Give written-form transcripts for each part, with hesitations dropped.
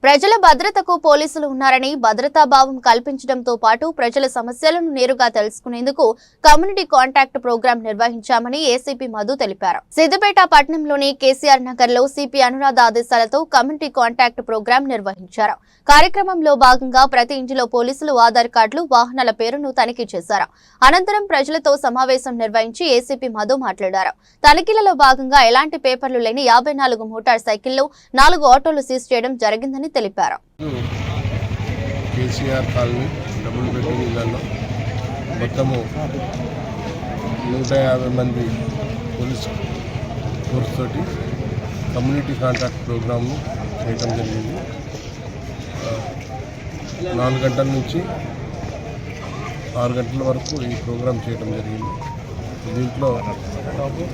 ప్రజల భద్రతకు పోలీసులు ఉన్నారని భద్రతా భావం కల్పించడంతో పాటు ప్రజల సమస్యలను నేరుగా తెలుసుకునేందుకు కమ్యూనిటీ కాంటాక్ట్ ప్రోగ్రాం నిర్వహించామని ఏసీపీ మధు తెలిపారు. సిద్దిపేట పట్టణంలోని కేసీఆర్ నగర్ లో సిపి అనురాధ ఆదేశాలతో కమ్యూనిటీ కాంటాక్ట్ ప్రోగ్రాం నిర్వహించారు. కార్యక్రమంలో భాగంగా ప్రతి ఇంటిలో పోలీసులు ఆధార్ కార్డులు, వాహనాల పేరును తనిఖీ చేశారు. అనంతరం ప్రజలతో సమావేశం నిర్వహించి ఏసీపీ మధు మాట్లాడారు. తనిఖీలలో భాగంగా ఎలాంటి పేపర్లు లేని 54 మోటార్ సైకిళ్లు, 4 ఆటోలు సీజ్ చేయడం జరిగిందని తెలిపారు. కేసీఆర్ కాలనీ డబుల్ బెడ్రూమ్ ఇళ్లలో మొత్తము 150 మంది పోలీస్ ఫోర్స్ తోటి కమ్యూనిటీ కాంటాక్ట్ ప్రోగ్రామ్ను చేయడం జరిగింది. 4 గంటల నుంచి 6 గంటల వరకు ఈ ప్రోగ్రాం చేయడం జరిగింది. దీంట్లో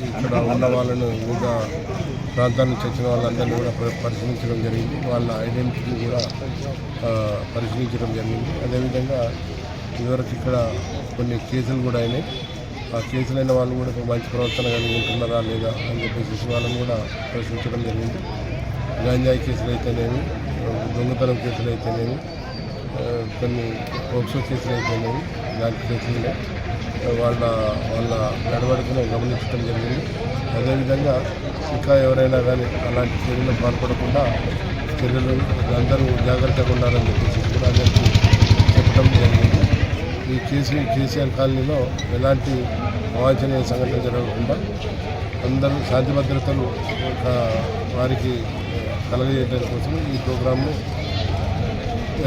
ఇక్కడ ఉన్న వాళ్ళను వివిధ ప్రాంతాల నుంచి వచ్చిన వాళ్ళందరినీ కూడా పరిశీలించడం జరిగింది. వాళ్ళ ఐడెంటిటీ కూడా పరిశీలించడం జరిగింది. అదేవిధంగా ఇదివరకు ఇక్కడ కొన్ని కేసులు కూడా అయినాయి. ఆ కేసులైన వాళ్ళు కూడా మంచి ప్రవర్తన కలిగి ఉంటున్నారా లేదా అని చెప్పేసి వాళ్ళని కూడా పరిశీలించడం జరిగింది. గంజాయి కేసులు అయితేనేమి, దొంగతనం కేసులు అయితేనేమి, కొన్ని పోక్సో కేసులు అయితేనేమి, ఇలాంటి కేసులు వాళ్ళ నడవడికను గమనించడం జరిగింది. అదేవిధంగా ఇంకా ఎవరైనా కానీ అలాంటి చర్యలు పాల్పడకుండా చర్యలు అందరూ జాగ్రత్తగా ఉండాలని చెప్పేసి కూడా అందరికీ చెప్పడం జరిగింది. ఈ కేసీఆర్ కాలనీలో ఎలాంటి అవాంఛనీయ సంఘటన జరగకుండా అందరూ శాంతి భద్రతలు వారికి కలగజేయడం కోసం ఈ ప్రోగ్రాంను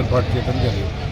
ఏర్పాటు చేయడం జరిగింది.